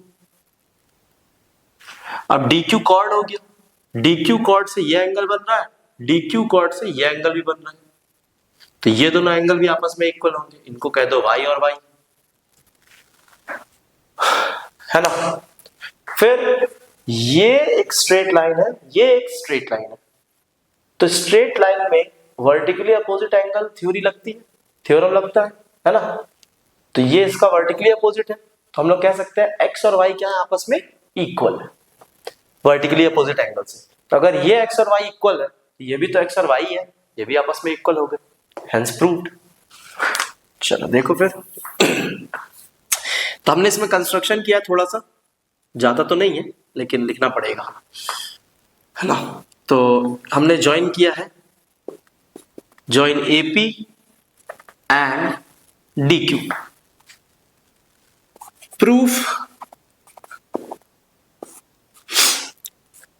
अब DQ कॉर्ड हो गया, DQ कॉर्ड से ये एंगल बन रहा है, DQ कॉर्ड से ये एंगल भी बन रहा है, तो ये दोनों एंगल भी आपस में इक्वल होंगे। इनको कह दो y और y, है ना। फिर ये एक स्ट्रेट लाइन है, ये एक स्ट्रेट लाइन है। तो स्ट्रेट लाइन में वर्टिकली अपोजिट एंगल थ्योरी लगती है, थ्योरम लगता है ना। तो ये इसका वर्टिकली अपोजिट है, तो हम लोग कह सकते हैं x और y क्या है? आपस में इक्वल है, वर्टिकली अपोजिट एंगल से। तो अगर ये x और y इक्वल है, तो ये भी तो x और y है, ये भी आपस में इक्वल हो गए, हेंस प्रूव्ड। चलो देखो फिर। तो हमने इसमें कंस्ट्रक्शन किया, थोड़ा सा ज्यादा तो नहीं है लेकिन लिखना पड़ेगा, है ना। तो हमने ज्वाइन किया है, join AP and DQ। Proof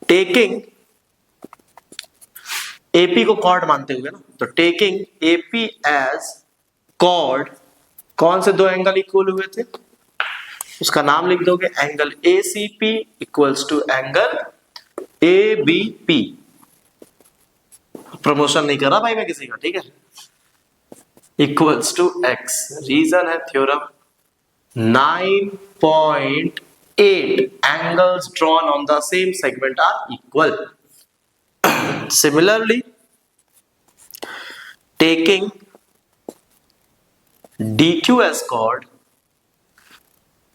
taking AP को कॉर्ड मानते हुए ना, तो टेकिंग AP एज कॉर्ड, कौन से दो एंगल इक्वल हुए थे? उसका नाम लिख दोगे, angle ACP equals to angle ABP। Promotion नहीं कर रहा भाई मैं किसी का, ठीक है। Equals to x। रीजन है theorem 9.8 angles drawn on the same segment are equal. Similarly, taking DQ as chord,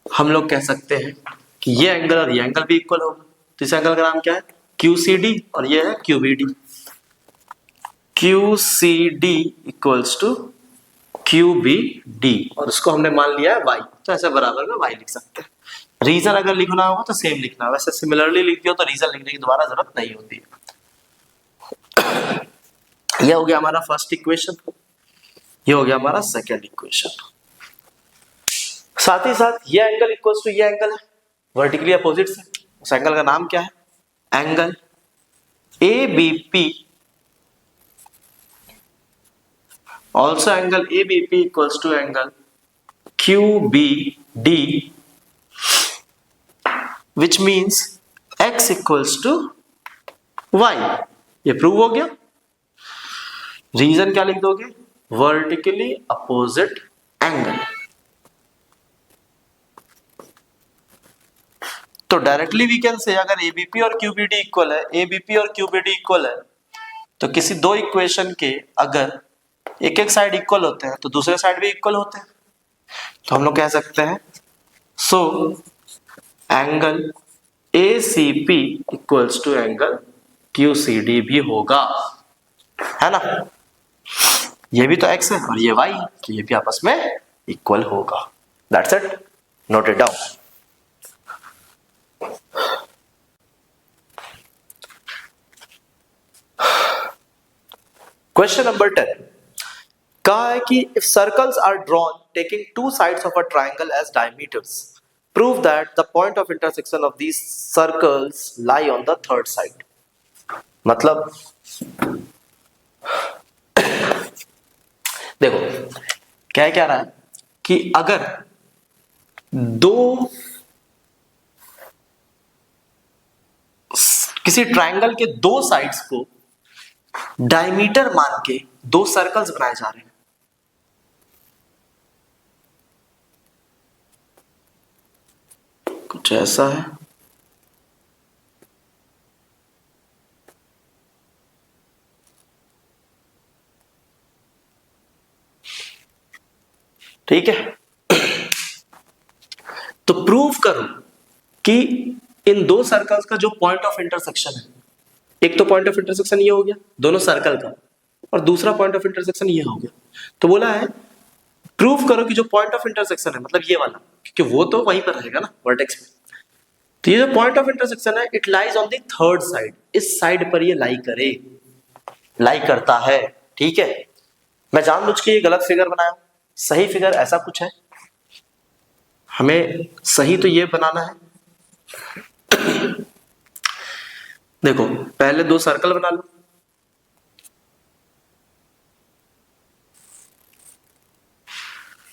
हम लोग कह सकते हैं कि ये एंगल और ये एंगल भी इक्वल होगा। तो इस एंगल का नाम क्या है? QCD, और ये है QBD। QCD equals to QBD, और उसको हमने मान लिया है y, तो ऐसे बराबर में y लिख सकते हैं। रीजन अगर लिखना हो तो सेम लिखना, वैसे सिमिलरली लिख दियो तो रीजन लिखने की दोबारा जरूरत नहीं होती है। यह हो गया हमारा फर्स्ट इक्वेशन, ये हो गया हमारा सेकंड इक्वेशन। साथ ही साथ ये एंगल इक्वल्स टू ये एंगल है, वर्टिकली अपोजिट से। उस एंगल का नाम क्या है? Angle ABP। Also angle ABP equals to angle QBD, which means x equals to y। ये प्रूव हो गया। रीजन क्या लिख दोगे? Vertically opposite angle. तो डायरेक्टली वी कैन से अगर एबीपी और क्यूबीडी इक्वल है, एबीपी और क्यूबीडी इक्वल है, तो किसी दो इक्वेशन के अगर एक एक साइड इक्वल होते हैं तो दूसरे साइड भी इक्वल होते हैं। तो हम लोग कह सकते हैं so angle ACP equals to angle QCD भी होगा, है ना। ये भी तो x है और ये y, तो ये भी आपस में इक्वल होगा। That's it, note it down. Question number 10 कहा है कि if circles are drawn taking two sides of a triangle as diameters, prove that the point of intersection of these circles lie on the third side. मतलब देखो क्या कह रहा है कि अगर दो किसी ट्राइंगल के दो साइड्स को डायमीटर मान के दो सर्कल्स बनाए जा रहे हैं, कुछ ऐसा है। ठीक है, तो प्रूव करो कि इन दो सर्कल्स का जो पॉइंट ऑफ इंटरसेक्शन है, एक तो पॉइंट ऑफ इंटरसेक्शन ये हो गया दोनों सर्कल का, और दूसरा पॉइंट ऑफ इंटरसेक्शन ये हो गया। तो बोला है प्रूव करो कि जो पॉइंट ऑफ इंटरसेक्शन है, मतलब ये वाला, क्योंकि वो तो वहीं पर रहेगा ना वर्टेक्स में, तो ये जो पॉइंट ऑफ इंटरसेक्शन है it lies on the third side, इस साइड पर ये लाई करे, लाई करता है। ठीक है, मैं जानबूझ के ये गलत फिगर बनाया, सही फिगर ऐसा कुछ है, हमें सही तो ये बनाना है। देखो पहले दो सर्कल बना लो,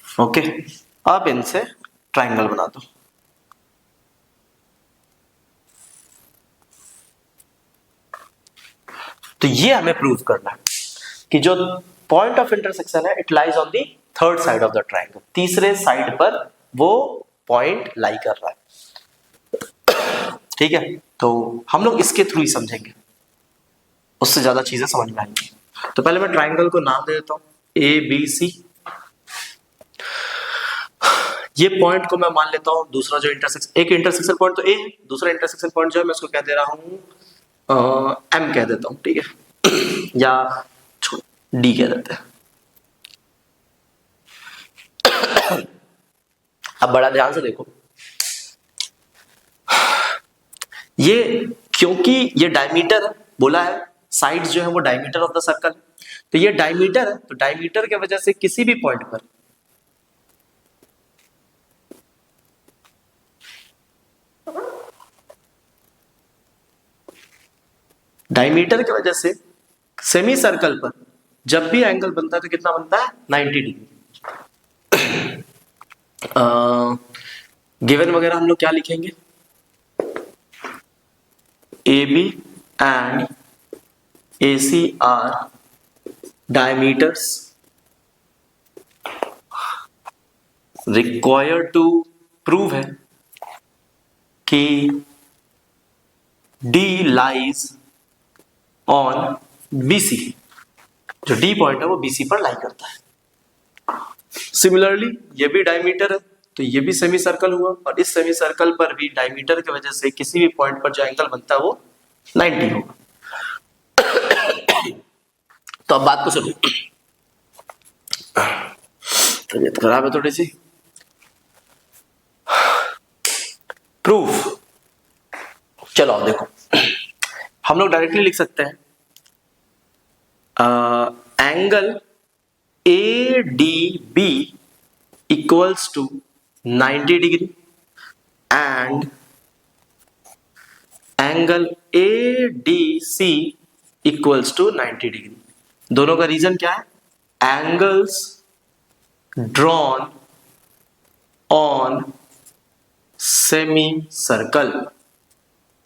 ओके, अब इनसे ट्राइंगल बना दो। तो ये हमें प्रूव करना है कि जो पॉइंट ऑफ इंटरसेक्शन है it lies on the third side of the triangle, तीसरे साइड पर वो पॉइंट लाई कर रहा है। ठीक है, तो हम लोग इसके थ्रू ही समझेंगे, उससे ज्यादा चीजें समझ में आएंगी। तो पहले मैं ट्राइंगल को नाम दे देता हूं ABC। ये पॉइंट को मैं मान लेता हूं, दूसरा जो इंटरसेक्शन, एक इंटरसेक्शन पॉइंट तो A है, दूसरा इंटरसेक्शन पॉइंट जो है मैं उसको कह दे रहा हूं M कह देता हूं, ठीक है, या D कह देते हैं। अब बड़ा ध्यान से देखो, ये क्योंकि ये डायमीटर बोला है, साइड्स जो है वो डायमीटर ऑफ द सर्कल, तो ये डायमीटर है, तो डायमीटर की वजह से किसी भी पॉइंट पर डायमीटर की वजह से सेमी सर्कल पर जब भी एंगल बनता है तो कितना बनता है? 90 डिग्री। गिवन वगैरह हम लोग क्या लिखेंगे? AB and AC are diameters required to prove है कि D lies on BC, जो D पॉइंट है वो BC पर लाई करता है। सिमिलरली ये भी डायमीटर है, तो ये भी सेमी सर्कल हुआ, और इस सेमी सर्कल पर भी डायमीटर की वजह से किसी भी पॉइंट पर जो एंगल बनता है वो 90 होगा। तो अब बात को सुनो, तबीयत खराब है थोड़ी सी। प्रूफ, चलो अब देखो, हम लोग डायरेक्टली लिख सकते हैं angle ADB equals to 90 degree and angle ADC equals to 90 degree। दोनों का रीजन क्या है? Angles drawn on semi circle.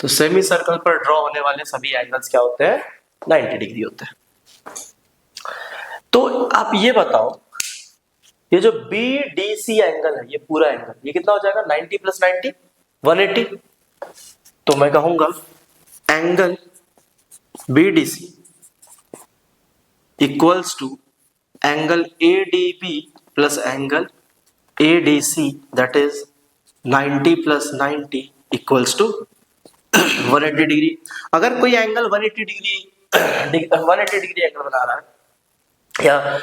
तो सेमी सर्कल पर ड्रॉ होने वाले सभी एंगल्स क्या होते हैं? 90 डिग्री होते हैं। तो आप ये बताओ, ये जो BDC एंगल है, ये पूरा एंगल ये कितना हो जाएगा? 90 प्लस 90 180। तो मैं कहूंगा angle BDC equals to angle ADB plus angle ADC, that is 90 plus 90 equals to 180 degree. अगर कोई एंगल 180 डिग्री एंगल बना रहा है या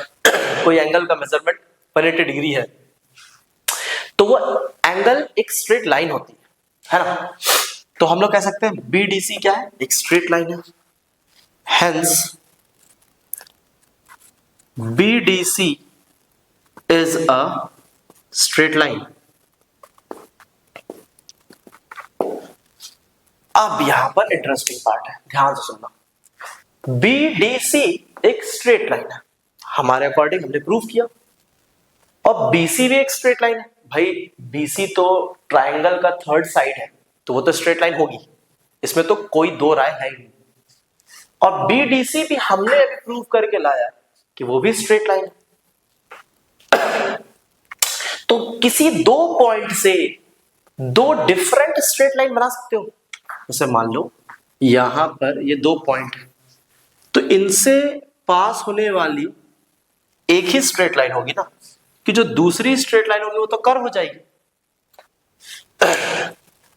कोई एंगल का मेजरमेंट 180 डिग्री है, तो वो एंगल एक स्ट्रेट लाइन होती है ना? तो हम लोग कह सकते हैं BDC क्या है? एक स्ट्रेट लाइन है। Hence BDC is a straight line। अब यहां पर इंटरेस्टिंग पार्ट है, ध्यान से सुनना। BDC एक स्ट्रेट लाइन है, हमारे अकॉर्डिंग हमने प्रूव किया। और BC भी एक स्ट्रेट लाइन है। भाई BC तो ट्राइंगल का थर्ड साइड है, तो वो तो स्ट्रेट लाइन होगी, इसमें तो कोई दो राय है ही नहीं। और BDC भी हमने अभी प्रूव करके लाया कि वो भी स्ट्रेट लाइन है। तो किसी दो पॉइंट से दो डिफरेंट स्ट्रेट लाइन बना सकते हो। जैसे मान लो यहां पर ये दो पॉइंट है, तो इनसे पास होने वाली एक ही स्ट्रेट लाइन होगी ना, कि जो दूसरी स्ट्रेट लाइन होगी वो तो कर्व हो जाएगी।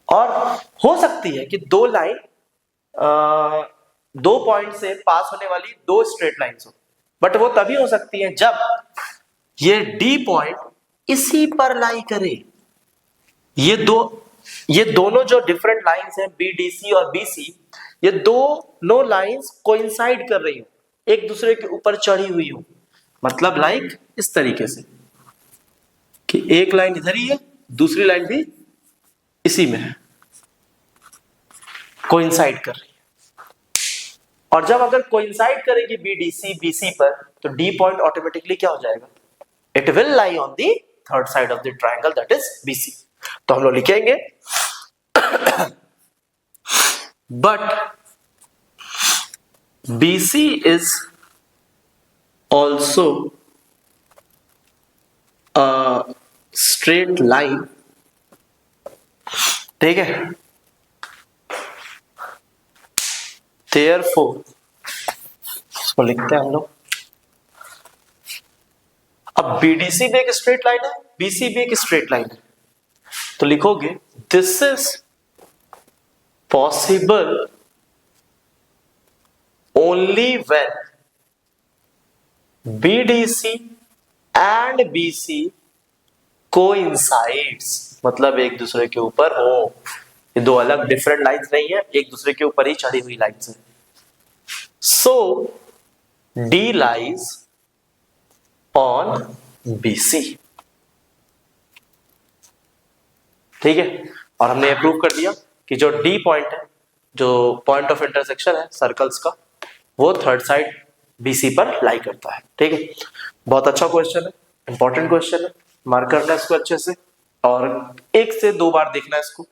और हो सकती है कि दो लाइन दो पॉइंट से पास होने वाली दो स्ट्रेट लाइन्स हो, बट वो तभी हो सकती है जब ये D पॉइंट इसी पर लाई करे। ये दोनों जो डिफरेंट लाइंस हैं BDC और BC, ये दोनों लाइंस कोइंसाइड कर रही हो, एक दूसरे के ऊपर चढ़ी हुई हो। मतलब लाइक इस तरीके से कि एक लाइन इधर ही है, दूसरी लाइन भी इसी में है, कोइंसाइड कर रही है। और जब अगर कोइंसाइड करेगी BDC BC पर, तो D पॉइंट ऑटोमेटिकली क्या हो जाएगा? It will lie on the third side of the triangle, that is BC। तो हम लोग लिखेंगे but BC is also a straight line. ठीक है, therefore इसको लिखते हैं हम लोग। अब BDC भी एक स्ट्रेट लाइन है, BC भी एक स्ट्रेट लाइन है, तो लिखोगे this is possible only when BDC and BC coincides, मतलब एक दूसरे के ऊपर हो। ये दो अलग डिफरेंट लाइंस नहीं है, एक दूसरे के ऊपर ही चढ़ी हुई लाइंस है। सो D lies on BC। ठीक है, और हमने ये प्रूव कर दिया कि जो D पॉइंट है, जो पॉइंट ऑफ इंटरसेक्शन है सर्कल्स का, वो थर्ड साइड BC पर लाई करता है। ठीक है, बहुत अच्छा क्वेश्चन है, इंपॉर्टेंट क्वेश्चन है, मार्क करना इसको अच्छे से और एक से दो बार देखना इसको,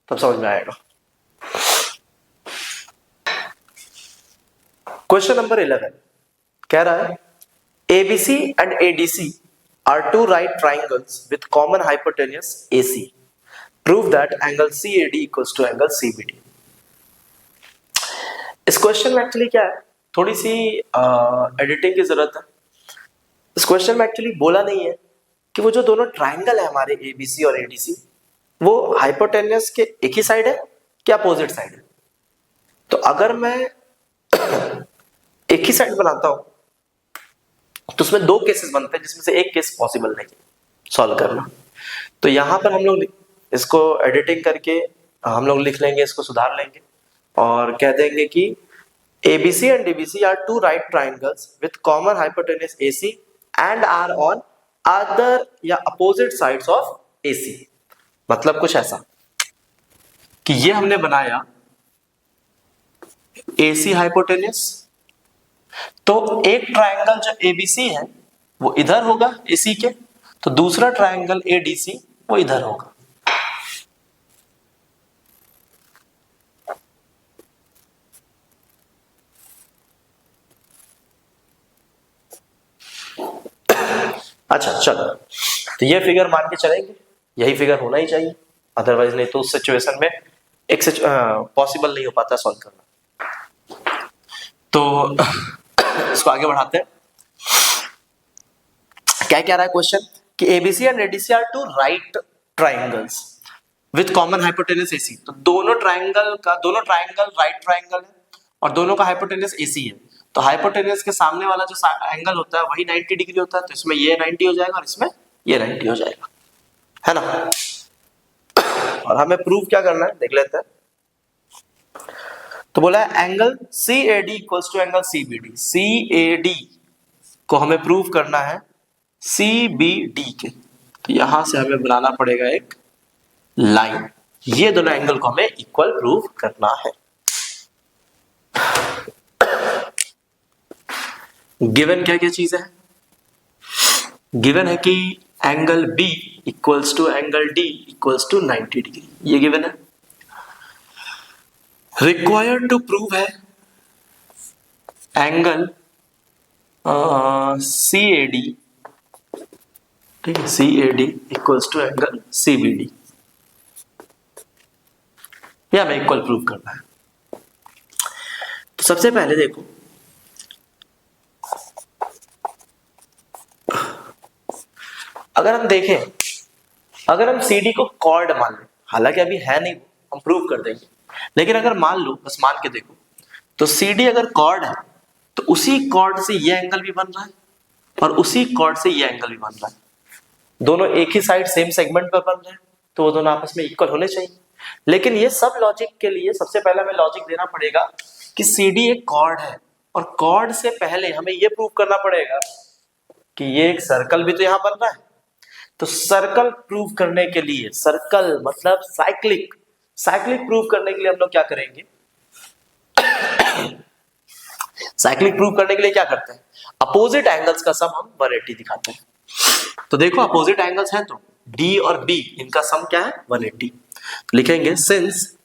तब समझ में आएगा। क्वेश्चन नंबर 11 कह रहा है ABC and ADC are two right triangles with common hypotenuse AC. Prove that angle CAD equals to angle CBD. इस क्वेश्चन में एक्चुअली क्या है, थोड़ी सी एडिटिंग की जरूरत है। इस क्वेश्चन में एक्चुअली बोला नहीं है कि वो जो दोनों ट्राइंगल है हमारे ABC और ADC, वो हाइपोटेन्यूस के एक ही साइड है कि अपोजिट साइड है। तो अगर मैं एक ही साइड बनाता हूं तो उसमें दो केसेस बनते हैं, जिसमें से एक केस पॉसिबल नहीं सॉल्व करना। तो यहां पर हम लोग इसको एडिटिंग करके हम लोग लिख लेंगे, इसको सुधार लेंगे और कह देंगे कि ABC and DBC are two right triangles with common hypotenuse AC and are on other या opposite sides of AC। मतलब कुछ ऐसा कि ये हमने बनाया AC हाइपोटेन्यूस, तो एक ट्राइंगल जो ABC है वो इधर होगा AC के, तो दूसरा ट्राइंगल ADC वो इधर होगा। अच्छा चलो, तो ये फिगर मान के चलेंगे, यही फिगर होना ही चाहिए, अदरवाइज नहीं तो उस सिचुएशन में एक पॉसिबल नहीं हो पाता सॉल्व करना। तो इसको आगे बढ़ाते हैं। क्या कह रहा है क्वेश्चन कि ABC and ADC are two right triangles with common hypotenuse AC. तो दोनों ट्राइंगल राइट ट्राइंगल है और दोनों का हाइपोटेनस एसी है। तो हाइपोटेनस के सामने वाला जो एंगल होता है वही 90 डिग्री होता है, तो इसमें ये 90 हो जाएगा और इसमें ये 90 हो जाएगा, है ना। और हमें प्रूव क्या करना है देख लेते हैं। तो बोला है angle C A D equals to angle C B D. C A D को हमें प्रूव करना है सी बी डी के, तो यहां से हमें बनाना पड़ेगा एक लाइन, ये दोनों एंगल को हमें इक्वल प्रूव करना है। गिवन क्या क्या चीज है, गिवन है कि angle B equals to angle D equals to 90 degree, ये गिवन है। रिक्वायर्ड टू प्रूव है एंगल सी ए डी, ठीक है, C A D equals to angle C B D, ये हमें इक्वल प्रूव करना है। तो सबसे पहले देखो, अगर हम देखें, अगर हम सी डी को कॉर्ड मान लें, हालांकि अभी है नहीं, हम प्रूव कर देंगे, लेकिन अगर मान लो, बस मान के देखो, तो सी डी अगर कॉर्ड है तो उसी कॉर्ड से ये एंगल भी बन रहा है और उसी कॉर्ड से ये एंगल भी बन रहा है, दोनों एक ही साइड सेम सेगमेंट पर बन रहे हैं, तो वो दोनों आपस में इक्वल होने चाहिए। लेकिन ये सब लॉजिक के लिए सबसे पहले हमें लॉजिक देना पड़ेगा कि सी डी एक कॉर्ड है, और कॉर्ड से पहले हमें ये प्रूव करना पड़ेगा कि ये एक सर्कल भी तो यहां बन रहा है। तो सर्कल प्रूव करने के लिए, सर्कल मतलब साइक्लिक, साइक्लिक प्रूव करने के लिए हम लोग क्या करेंगे, साइक्लिक प्रूव करने के लिए क्या करते हैं, अपोजिट एंगल्स का सम हम 180 दिखाते हैं। तो देखो अपोजिट एंगल्स हैं, तो D और B इनका सम क्या है 180। लिखेंगे since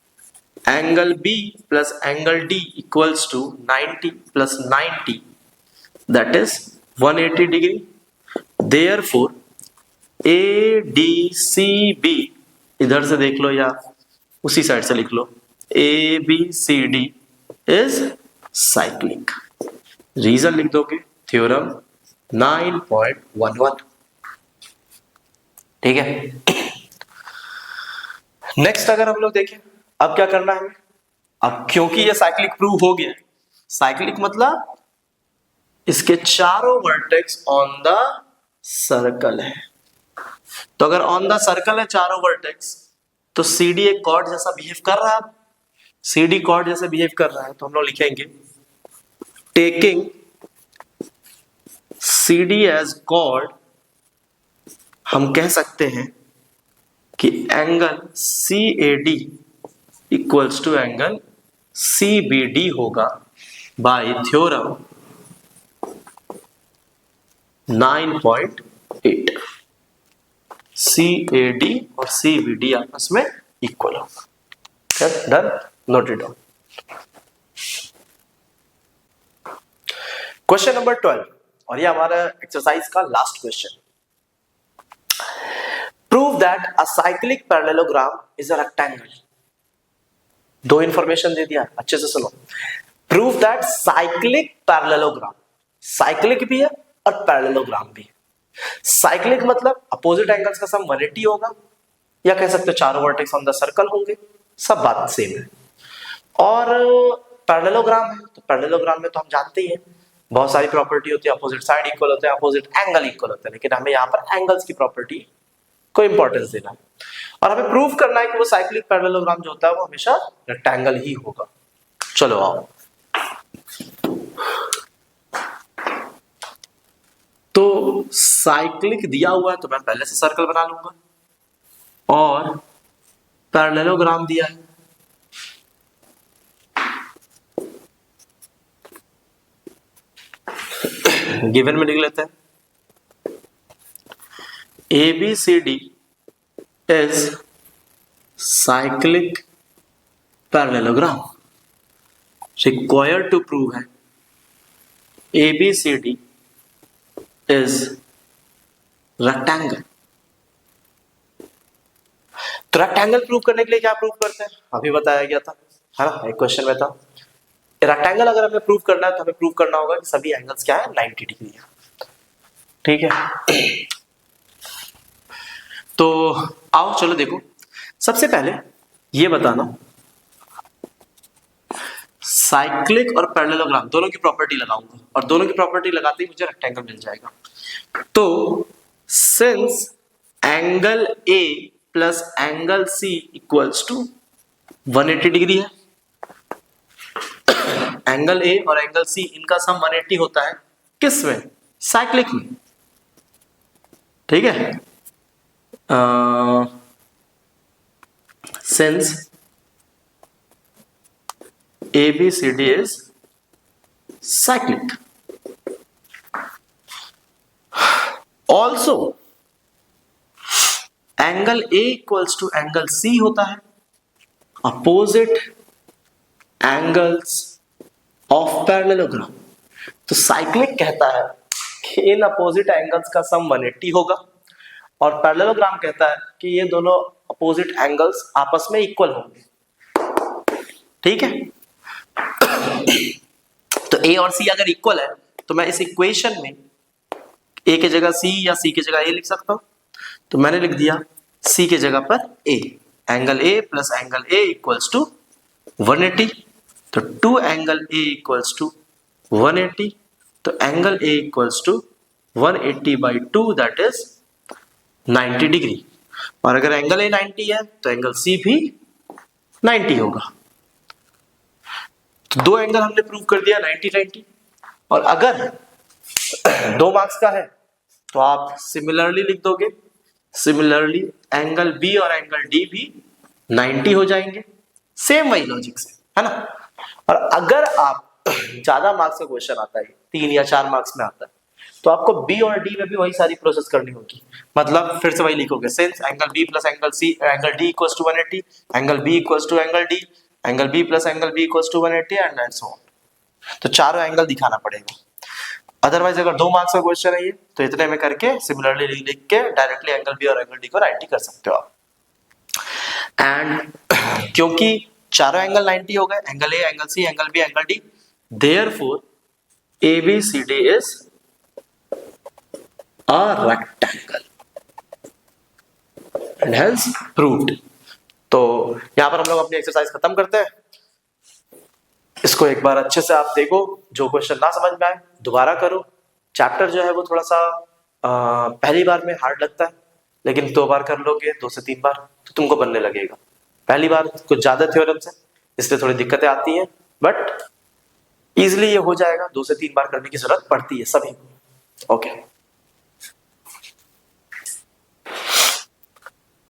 angle B plus angle D equals to 90 plus 90 that is 180 degree, therefore ADCB, इधर से देख लो या उसी साइड से लिख लो, ABCD इज साइक्लिक। रीजन लिख दोगे, थ्योरम 9.11, ठीक है। नेक्स्ट अगर हम लोग देखें, अब क्या करना है हमें, अब क्योंकि ये साइक्लिक प्रूव हो गया, साइक्लिक मतलब इसके चारों वर्टेक्स ऑन द सर्कल है, तो अगर ऑन द सर्कल है चारों वर्टेक्स, तो सी डी एक कॉर्ड जैसा बिहेव कर रहा है, सी डी कॉर्ड जैसे बिहेव कर रहा है, तो हम लोग लिखेंगे taking C D as chord, हम कह सकते हैं कि angle C A D equals to angle C B D होगा by theorem 9.8। C A D और सी बी डी आपस में इक्वल होगा। Done, note it down. Question number 12, और ये हमारा एक्सरसाइज का last question. Prove that a cyclic parallelogram is a rectangle. दो इंफॉर्मेशन दे दिया, अच्छे से सुनो। Prove that cyclic parallelogram, cyclic भी है और पैरेललोग्राम भी है। साइक्लिक मतलब अपोजिट एंगल्स का सम 180 होगा, या कह सकते हो चारों वर्टेक्स ऑन द सर्कल होंगे, सब बात सेम है। और पैरेललोग्राम है, तो पैरेललोग्राम में तो हम जानते ही हैं बहुत सारी प्रॉपर्टी होती है, अपोजिट साइड इक्वल होते हैं, अपोजिट एंगल इक्वल होते हैं, लेकिन हमें यहाँ पर एंगल्स की प्रॉपर्टी को इंपॉर्टेंस देना है और हमें प्रूव करना है कि वो साइक्लिक पैरेललोग्राम जो होता है वो हमेशा रेक्टेंगल ही होगा। चलो आओ, तो साइक्लिक दिया हुआ है तो मैं पहले से सर्कल बना लूंगा, और पैरेललोग्राम दिया है, गिवन में लिख लेते हैं ABCD is cyclic parallelogram। required to prove है ABCD is रेक्टेंगल। तो रेक्टेंगल प्रूव करने के लिए क्या प्रूव करते हैं, अभी बताया गया था, है ना, एक क्वेश्चन में था। रेक्टेंगल अगर हमें प्रूव करना है तो हमें प्रूव करना होगा कि सभी एंगल्स क्या है, 90 डिग्री है। ठीक है, तो आओ चलो देखो, सबसे पहले ये बताना, साइक्लिक और पैरेललोग्राम दोनों की प्रॉपर्टी लगाऊंगा, और दोनों की प्रॉपर्टी लगाते ही मुझे रेक्टेंगल मिल जाएगा। तो since angle A plus angle C equals to 180 degree है, एंगल ए और एंगल सी इनका सम 180 होता है, किस में, साइक्लिक में। ठीक है, since ABCD is cyclic. Also, angle A equals to angle C होता है, opposite angles of parallelogram। तो cyclic कहता है कि इन opposite angles का सम 180 होगा, और पैरेललोग्राम कहता है कि ये दोनों opposite angles आपस में इक्वल होंगे। ठीक है, तो ए और सी अगर इक्वल है तो मैं इस इक्वेशन में ए की जगह सी या सी की जगह ए लिख सकता हूं। तो मैंने लिख दिया सी की जगह पर A, angle A plus angle A equals to 180। तो 2 एंगल ए इक्वल्स टू 180, तो angle A equals to 180/2 that is 90 degree. और अगर एंगल ए 90 है तो एंगल सी भी 90 होगा। तो दो एंगल हमने प्रूव कर दिया 90-90। और अगर 2 मार्क्स का है तो आप सिमिलरली लिख दोगे, सिमिलरली एंगल बी और एंगल डी भी 90 हो जाएंगे, सेम वही लॉजिक से, है ना। और अगर आप ज्यादा मार्क्स का क्वेश्चन आता है, 3 या 4 मार्क्स में आता है, तो आपको बी और डी में भी वही सारी प्रोसेस करनी होगी। मतलब फिर से वही लिखोगे, since angle B plus angle C angle D equals to 180, angle B equals to angle D, angle B plus angle B equals to 180 and so on. तो चारों एंगल दिखाना पड़ेगा। अदरवाइज अगर 2 मार्क्स का क्वेश्चन है ये, तो इतने में करके सिमिलरली लिख के डायरेक्टली एंगल बी और एंगल डी को 90 कर सकते हो आप। एंड क्योंकि चारों एंगल 90 हो गए, angle A, angle C, angle B, angle D, therefore ABCD is a rectangle and hence proved। तो यहां पर हम लोग अपनी एक्सरसाइज खत्म करते हैं। इसको एक बार अच्छे से आप देखो, जो क्वेश्चन ना समझ में आए दोबारा करो। चैप्टर जो है वो थोड़ा सा पहली बार में हार्ड लगता है, लेकिन 2 बार कर लोगे, 2 से 3 बार तो तुमको बनने लगेगा। पहली बार कुछ ज्यादा थ्योरम्स है इसलिए थोड़ी दिक्कतें आती हैं, बट इजिली ये हो जाएगा। 2 से 3 बार करने की जरूरत पड़ती है सभी को। ओके।